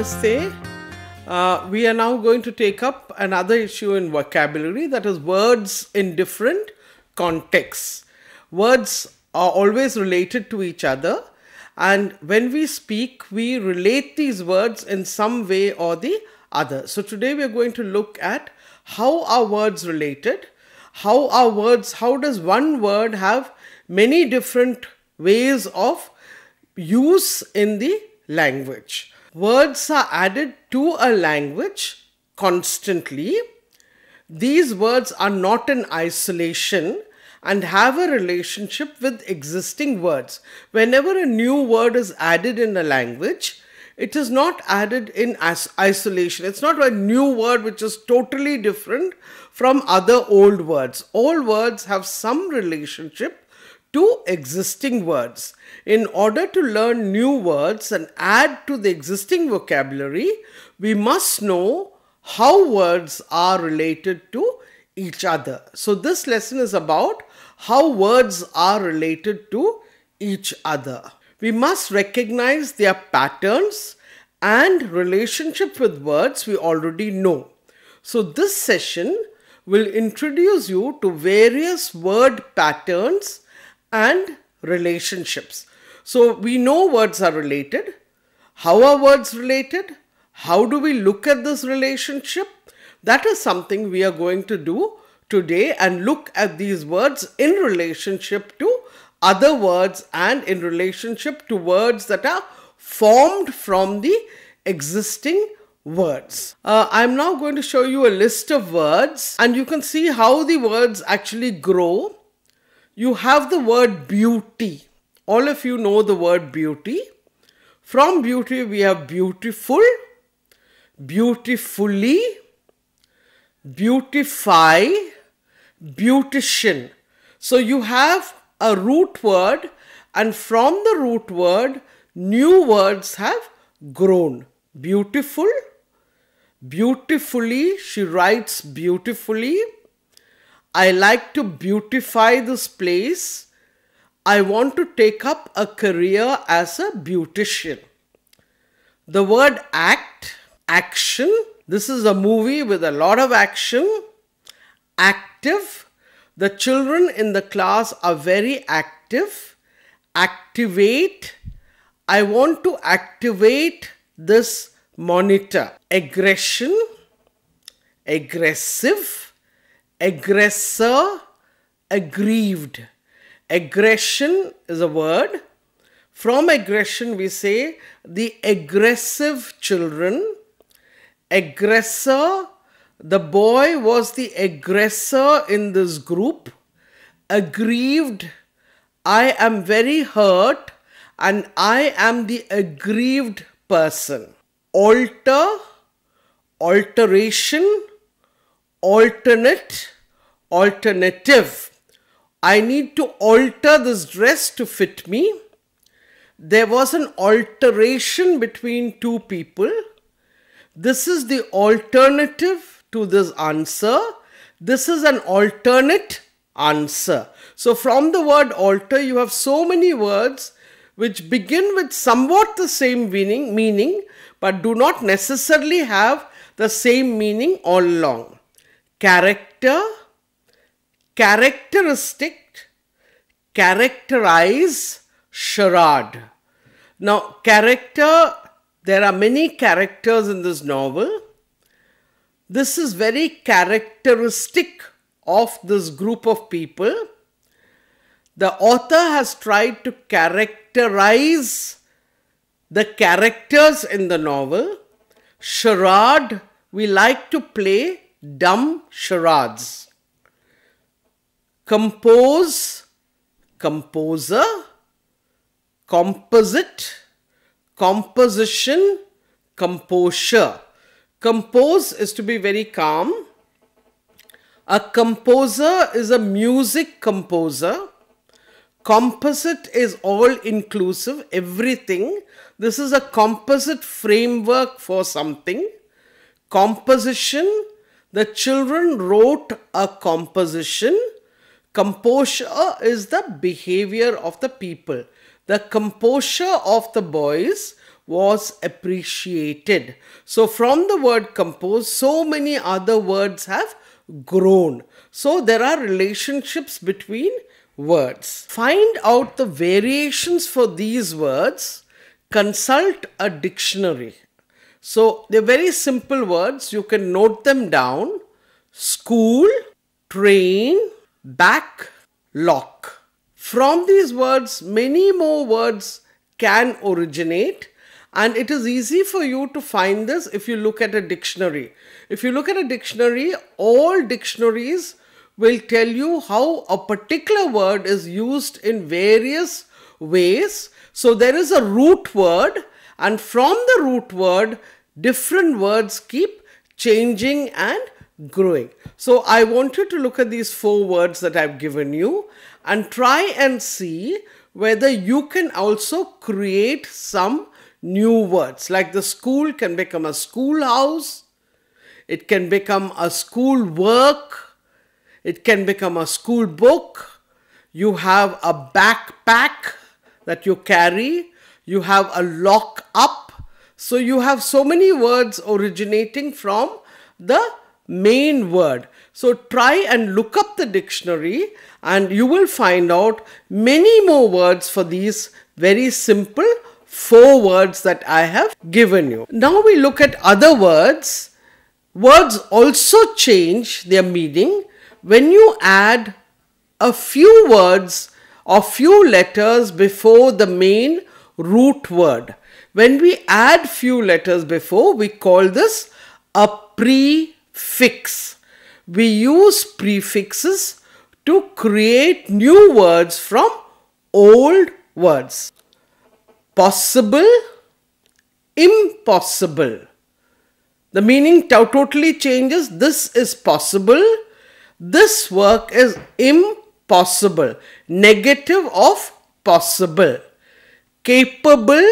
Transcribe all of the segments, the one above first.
Namaste. We are now going to take up another issue in vocabulary, that is words in different contexts. Words are always related to each other, and when we speak, we relate these words in some way or the other. So today we are going to look at how are words related, how does one word have many different ways of use in the language. Words are added to a language constantly. These words are not in isolation and have a relationship with existing words. Whenever a new word is added in a language, it is not added in isolation. It's not a new word which is totally different from other old words. All words have some relationship to existing words. In order to learn new words and add to the existing vocabulary, we must know how words are related to each other. So this lesson is about how words are related to each other. We must recognize their patterns and relationship with words we already know. So this session will introduce you to various word patterns and relationships. So we know words are related. How are words related? How do we look at this relationship? That is something we are going to do today, and look at these words in relationship to other words and in relationship to words that are formed from the existing words. I'm now going to show you a list of words, and you can see how the words actually grow. You have the word beauty. All of you know the word beauty. From beauty we have beautiful, beautifully, beautify, beautician. So you have a root word, and from the root word new words have grown. Beautiful, beautifully, she writes beautifully. I like to beautify this place. I want to take up a career as a beautician. The word act, action. This is a movie with a lot of action. Active. The children in the class are very active. Activate. I want to activate this monitor. Aggression. Aggressive. Aggressor, aggrieved. Aggression is a word. From aggression we say the aggressive children. Aggressor, the boy was the aggressor in this group. Aggrieved, I am very hurt and I am the aggrieved person. Alter, alteration, alternate, alternative. I need to alter this dress to fit me. There was an alteration between two people. This is the alternative to this answer. This is an alternate answer. So from the word alter, you have so many words which begin with somewhat the same meaning, but do not necessarily have the same meaning all along. Character, characteristic, characterize, charade. Now, character, there are many characters in this novel. This is very characteristic of this group of people. The author has tried to characterize the characters in the novel. Charade, we like to play dumb charades. Compose, composer. Composite, composition, composure. Compose is to be very calm. A composer is a music composer. Composite is all inclusive, everything. This is a composite framework for something. Composition, the children wrote a composition. Composure is the behavior of the people. The composure of the boys was appreciated. So from the word compose, so many other words have grown. So there are relationships between words. Find out the variations for these words. Consult a dictionary. So they're very simple words. You can note them down. School, train, back, lock. From these words, many more words can originate, and it is easy for you to find this if you look at a dictionary. If you look at a dictionary, all dictionaries will tell you how a particular word is used in various ways. So there is a root word, and from the root word, different words keep changing and growing. So I want you to look at these 4 words that I've given you and try and see whether you can also create some new words. Like the school can become a schoolhouse, it can become a school work, it can become a school book. You have a backpack that you carry, you have a lock up. So you have so many words originating from the main word. So try and look up the dictionary and you will find out many more words for these very simple 4 words that I have given you. Now we look at other words. Words also change their meaning when you add a few words or few letters before the main root word. When we add few letters before, we call this a prefix. We use prefixes to create new words from old words. Possible, impossible. The meaning totally changes. This is possible. This work is impossible. Negative of possible. Capable,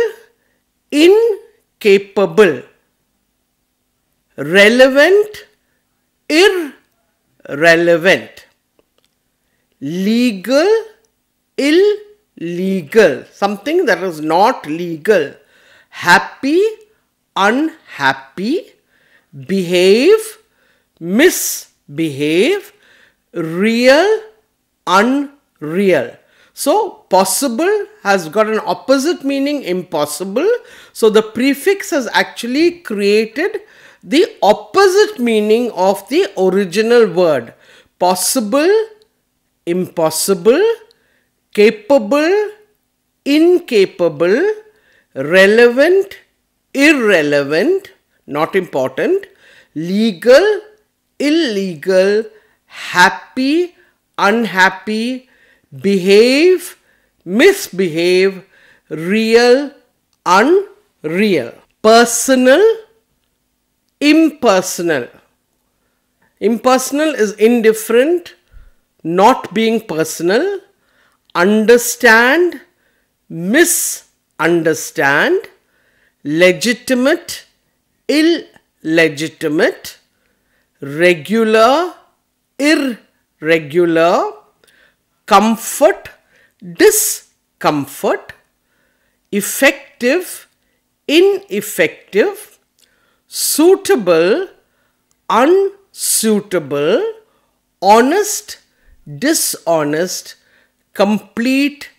incapable. Relevant, irrelevant. Legal, illegal. Something that is not legal. Happy, unhappy. Behave, misbehave. Real, unreal. So possible has got an opposite meaning, impossible. So the prefix has actually created the opposite meaning of the original word. Possible, impossible. Capable, incapable. Relevant, irrelevant, not important. Legal, illegal. Happy, unhappy. Behave, misbehave. Real, unreal. Personal, impersonal. Impersonal is indifferent, not being personal. Understand, misunderstand. Legitimate, illegitimate. Regular, irregular. Comfort, discomfort. Effective, ineffective. Suitable, unsuitable. Honest, dishonest. Complete,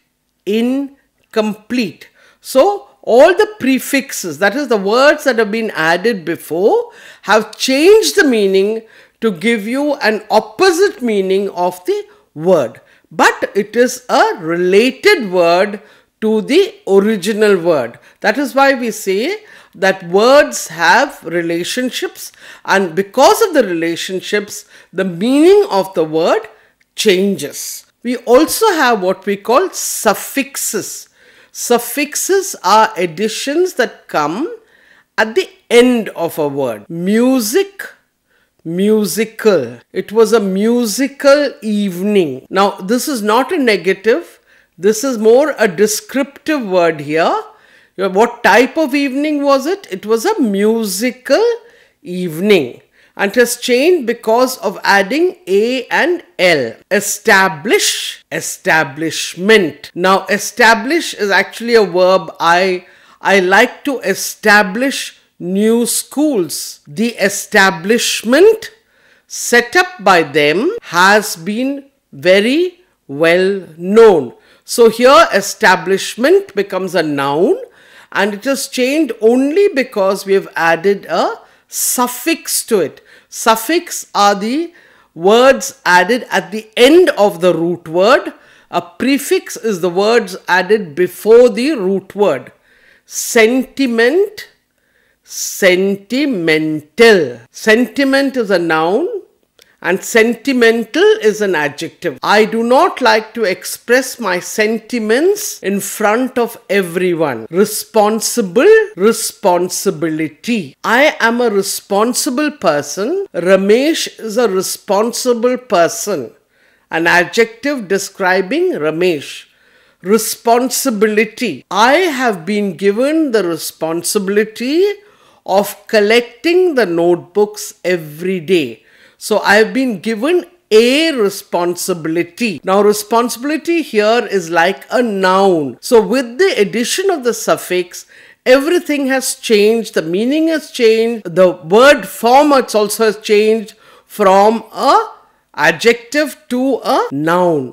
incomplete. So all the prefixes, that is the words that have been added before, have changed the meaning to give you an opposite meaning of the word. But it is a related word to the original word. That is why we say that words have relationships, and because of the relationships, the meaning of the word changes. We also have what we call suffixes. Suffixes are additions that come at the end of a word. Music, musical. It was a musical evening. Now, this is not a negative. This is more a descriptive word here. What type of evening was it? It was a musical evening. And it has changed because of adding A and L. Establish, establishment. Now, establish is actually a verb. I I like to establish new schools. The establishment set up by them has been very well known. So here establishment becomes a noun, and it is changed only because we have added a suffix to it. Suffix are the words added at the end of the root word. A prefix is the words added before the root word. Sentiment, sentimental. Sentiment is a noun and sentimental is an adjective. I do not like to express my sentiments in front of everyone. Responsible, responsibility. I am a responsible person. Ramesh is a responsible person. An adjective describing Ramesh. Responsibility. I have been given the responsibility of collecting the notebooks every day. So I have been given a responsibility. Now responsibility here is like a noun. So with the addition of the suffix, everything has changed. The meaning has changed. The word form also has changed from a adjective to a noun.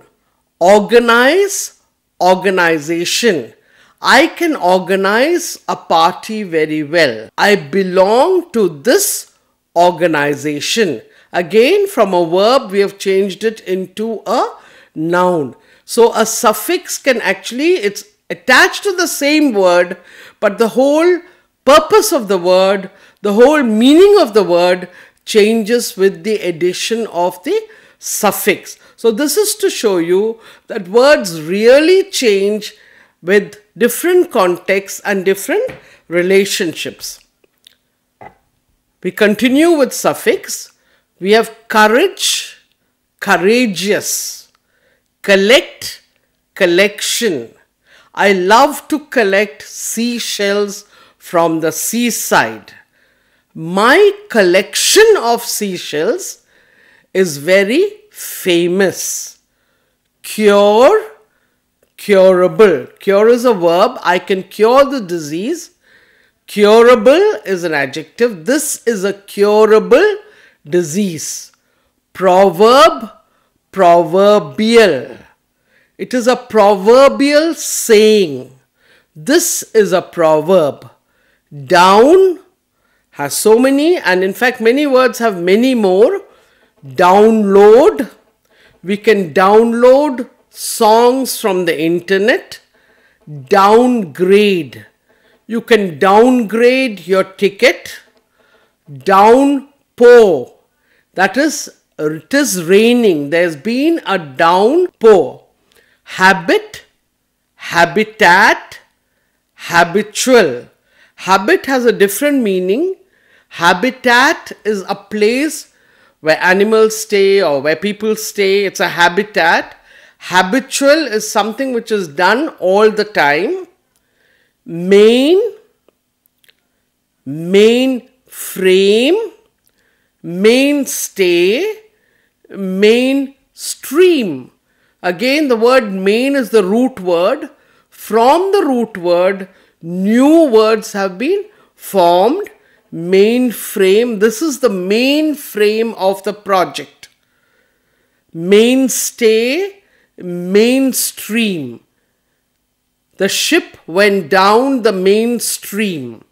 Organize, organization. I can organize a party very well. I belong to this organization. Again, from a verb, we have changed it into a noun. So a suffix can actually, it's attached to the same word, but the whole purpose of the word, the whole meaning of the word changes with the addition of the suffix. So this is to show you that words really change with different contexts and different relationships. We continue with suffix. We have courage, courageous, collect, collection. I love to collect seashells from the seaside. My collection of seashells is very famous. Cure, curable. Cure is a verb. I can cure the disease. Curable is an adjective. This is a curable disease. Proverb, proverbial. It is a proverbial saying. This is a proverb. Down has so many, and in fact many words have many more. Download. We can download songs from the internet. Downgrade. You can downgrade your ticket. Downpour. That is, it is raining. There's been a downpour. Habit, habitat, habitual. Habit has a different meaning. Habitat is a place where animals stay or where people stay. It's a habitat. Habitual is something which is done all the time. Main, mainframe, mainstay, mainstream. Again, the word main is the root word. From the root word, new words have been formed. Mainframe, this is the mainframe of the project. Mainstay, mainstream. The ship went down the mainstream.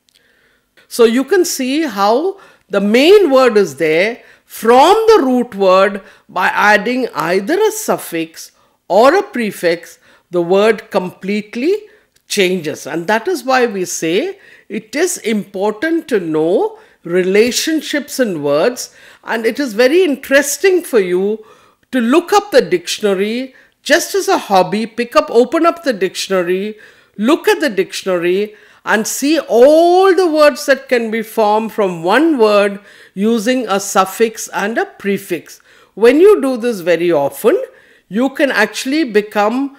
So you can see how the main word is there from the root word. By adding either a suffix or a prefix, the word completely changes. And that is why we say it is important to know relationships in words, and it is very interesting for you to look up the dictionary just as a hobby. Open up the dictionary, look at the dictionary and see all the words that can be formed from one word using a suffix and a prefix. When you do this very often, you can actually become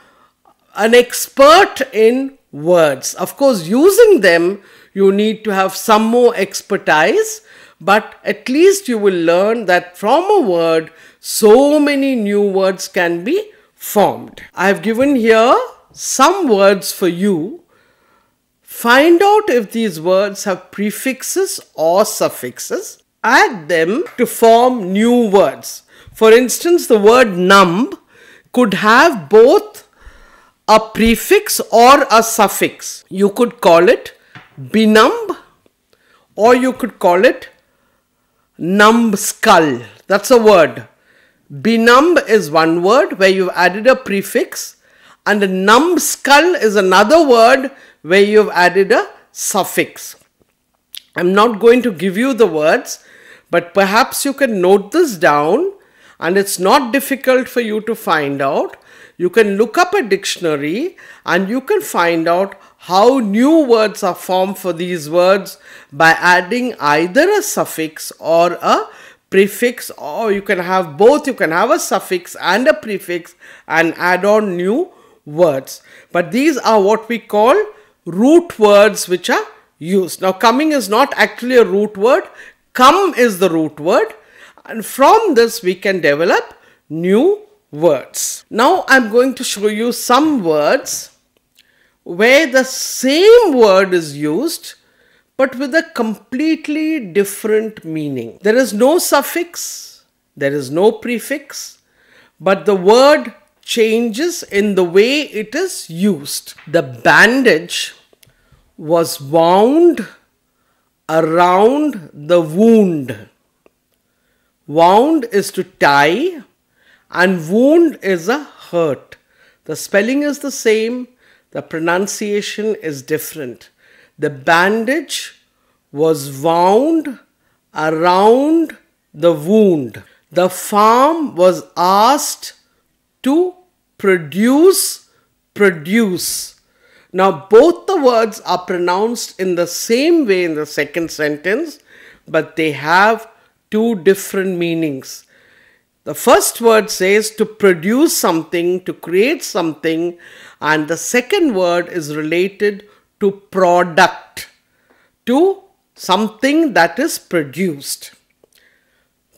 an expert in words. Of course, using them, you need to have some more expertise, but at least you will learn that from a word, so many new words can be formed. I have given here some words for you. Find out if these words have prefixes or suffixes. Add them to form new words. For instance, the word numb could have both a prefix or a suffix. You could call it benumb, or you could call it numbskull. That's a word. Benumb is one word where you've added a prefix, and a numbskull is another word where you've added a suffix. I'm not going to give you the words, but perhaps you can note this down, and it's not difficult for you to find out. You can look up a dictionary and you can find out how new words are formed for these words by adding either a suffix or a prefix, or you can have both. You can have a suffix and a prefix and add on new words. But these are what we call root words which are used. Now, coming is not actually a root word. Come is the root word, and from this we can develop new words. Now I'm going to show you some words where the same word is used but with a completely different meaning. There is no suffix, there is no prefix, but the word changes in the way it is used. The bandage was wound around the wound. Wound is to tie, and wound is a hurt. The spelling is the same, the pronunciation is different. The bandage was wound around the wound. The farm was asked to produce. Now both the words are pronounced in the same way in the second sentence, but they have two different meanings. The first word says to produce something, to create something, and the second word is related to product, to something that is produced.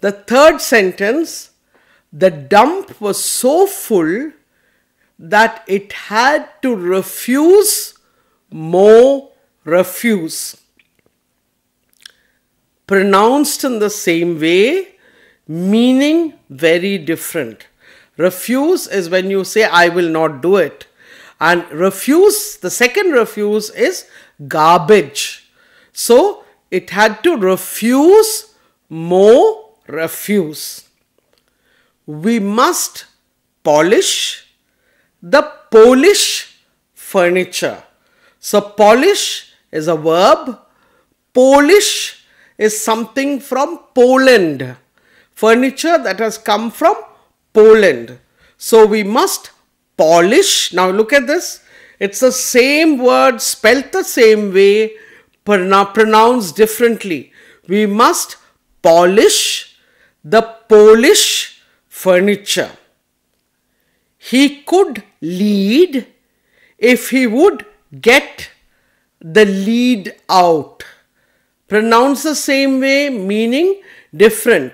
The third sentence, the dump was so full that it had to refuse more refuse. Pronounced in the same way, meaning very different. Refuse is when you say, I will not do it. And refuse, the second refuse is garbage. So it had to refuse more refuse. We must polish the Polish furniture. So polish is a verb. Polish is something from Poland. Furniture that has come from Poland. So we must polish. Now look at this. It's the same word spelt the same way, pronounced differently. We must polish the Polish furniture. He could lead if he would get the lead out. Pronounced the same way, meaning different.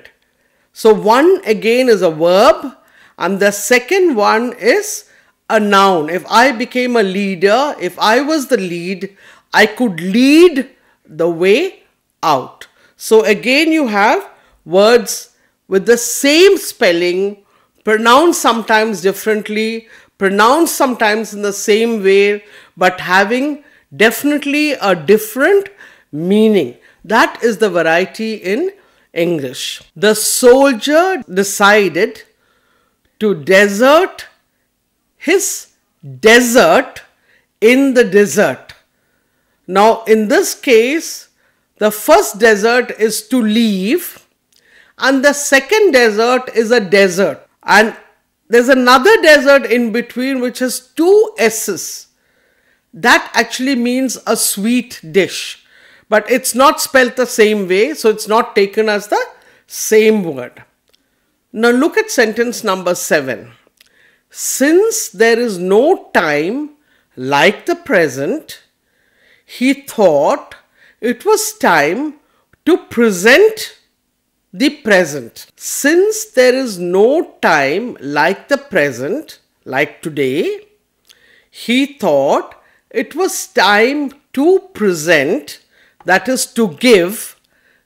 So one again is a verb and the second one is a noun. If I became a leader, if I was the lead, I could lead the way out. So again you have words with the same spelling, pronounced sometimes differently, pronounced sometimes in the same way, but having definitely a different meaning. That is the variety in English. The soldier decided to desert his desert in the desert. Now in this case, the first desert is to leave and the second desert is a desert. And there's another desert in between which has two S's. That actually means a sweet dish. But it's not spelt the same way, so it's not taken as the same word. Now look at sentence number 7. Since there is no time like the present, he thought it was time to present the present. Since there is no time like the present, like today, he thought it was time to present, that is to give,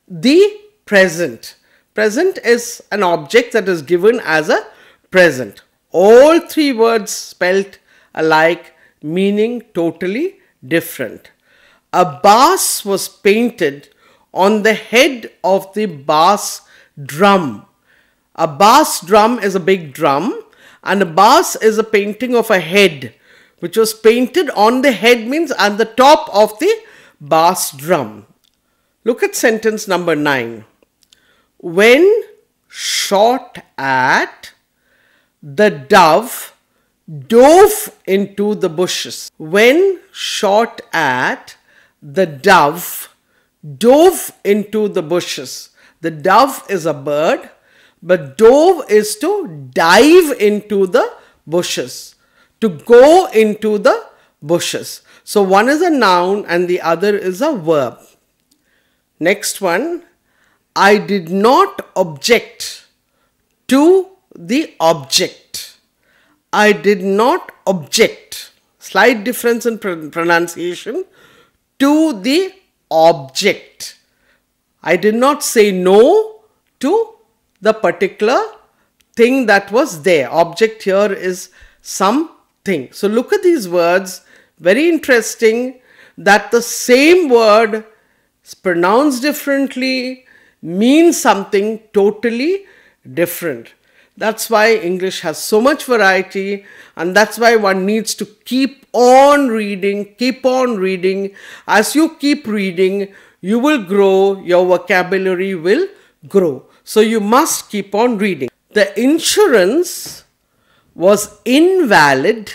the present. Present is an object that is given as a present. All three words spelt alike, meaning totally different. A bass was painted on the head of the bass drum. A bass drum is a big drum, and a bass is a painting of a head, which was painted on the head, means at the top of the bass drum. Look at sentence number 9. When shot at, the dove dove into the bushes. When shot at, the dove dove into the bushes. The dove is a bird, but dove is to dive into the bushes, to go into the bushes. So one is a noun and the other is a verb. Next one, I did not object to the object. I did not object. Slight difference in pronunciation. To the object. I did not say no to the particular thing that was there. Object here is something. So look at these words. Very interesting that the same word is pronounced differently, means something totally different. That's why English has so much variety, and that's why one needs to keep on reading, keep on reading. As you keep reading, you will grow, your vocabulary will grow. So you must keep on reading. The insurance was invalid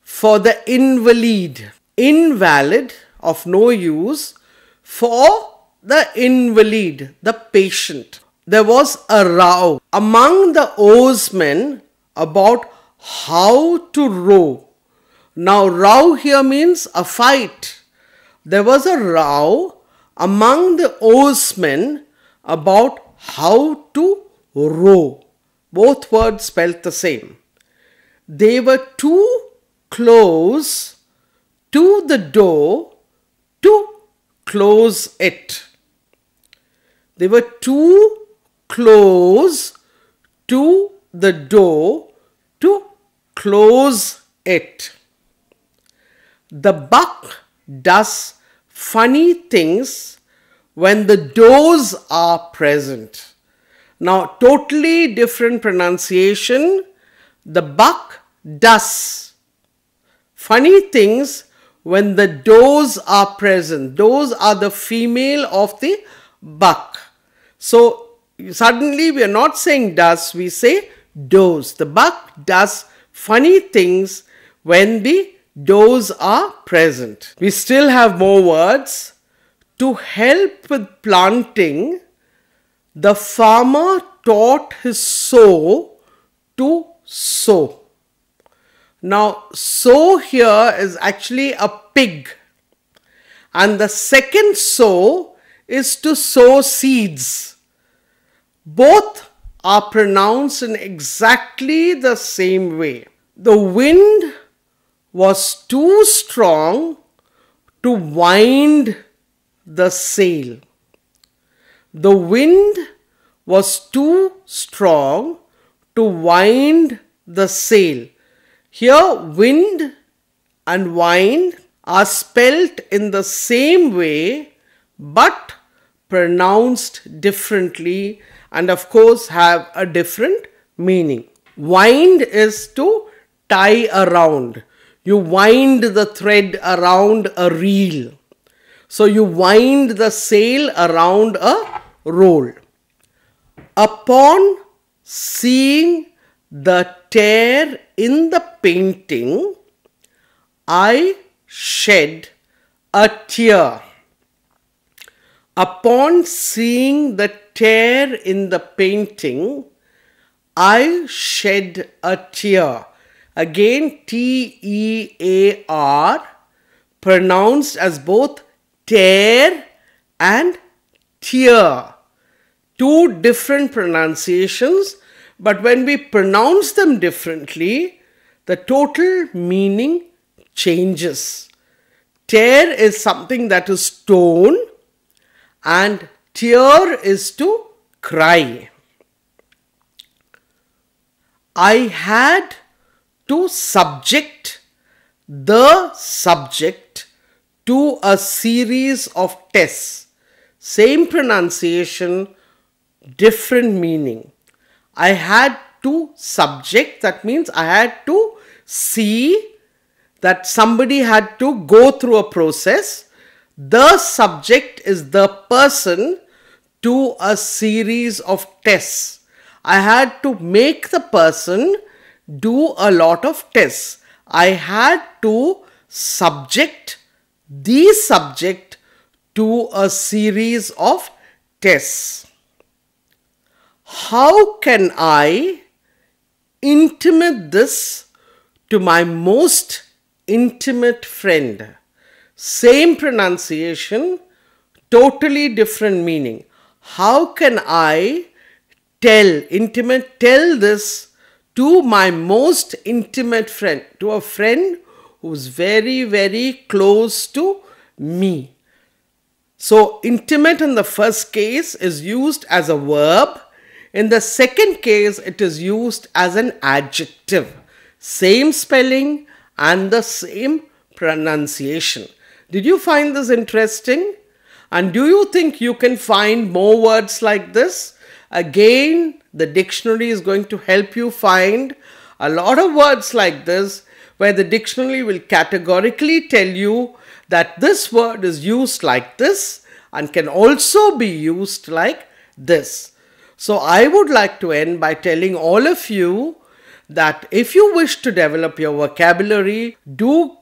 for the invalid. Invalid, of no use, for the invalid, the patient. There was a row among the oarsmen about how to row. Now, row here means a fight. There was a row among the oarsmen about how to row. Both words spelt the same. They were too close to the door to close it. They were too close to the door to close it. The buck does funny things when the doors are present. Now, totally different pronunciation. The buck does funny things when the does are present. Does are the female of the buck. So, suddenly we are not saying does, we say does. The buck does funny things when the does are present. We still have more words. To help with planting, the farmer taught his sow to sow. Now, sow here is actually a pig, and the second sow is to sow seeds. Both are pronounced in exactly the same way. The wind was too strong to wind the sail. The wind was too strong to wind the sail. Here, wind and wind are spelt in the same way but pronounced differently, and of course have a different meaning. Wind is to tie around. You wind the thread around a reel. So you wind the sail around a roll. Upon seeing the tear in the painting, I shed a tear. Upon seeing the tear in the painting, I shed a tear. Again, T-E-A-R, pronounced as both tear and tear. Two different pronunciations, but when we pronounce them differently, the total meaning changes. Tear is something that is torn, and tear is to cry. I had to subject the subject to a series of tests. Same pronunciation, different meaning. I had to subject, that means I had to see that somebody had to go through a process. The subject is the person to a series of tests. I had to make the person do a lot of tests. I had to subject the subject to a series of tests. How can I intimate this to my most intimate friend? Same pronunciation, totally different meaning. How can I tell this to my most intimate friend, to a friend who's very, very close to me? So, intimate in the first case is used as a verb. In the second case, it is used as an adjective. Same spelling and the same pronunciation. Did you find this interesting? And do you think you can find more words like this? Again, the dictionary is going to help you find a lot of words like this, where the dictionary will categorically tell you that this word is used like this and can also be used like this. So I would like to end by telling all of you that if you wish to develop your vocabulary, do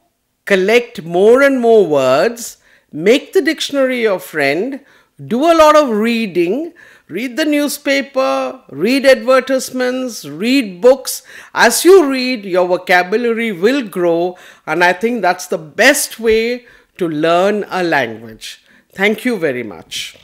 collect more and more words, make the dictionary your friend, do a lot of reading, read the newspaper, read advertisements, read books. As you read, your vocabulary will grow, and I think that's the best way to learn a language. Thank you very much.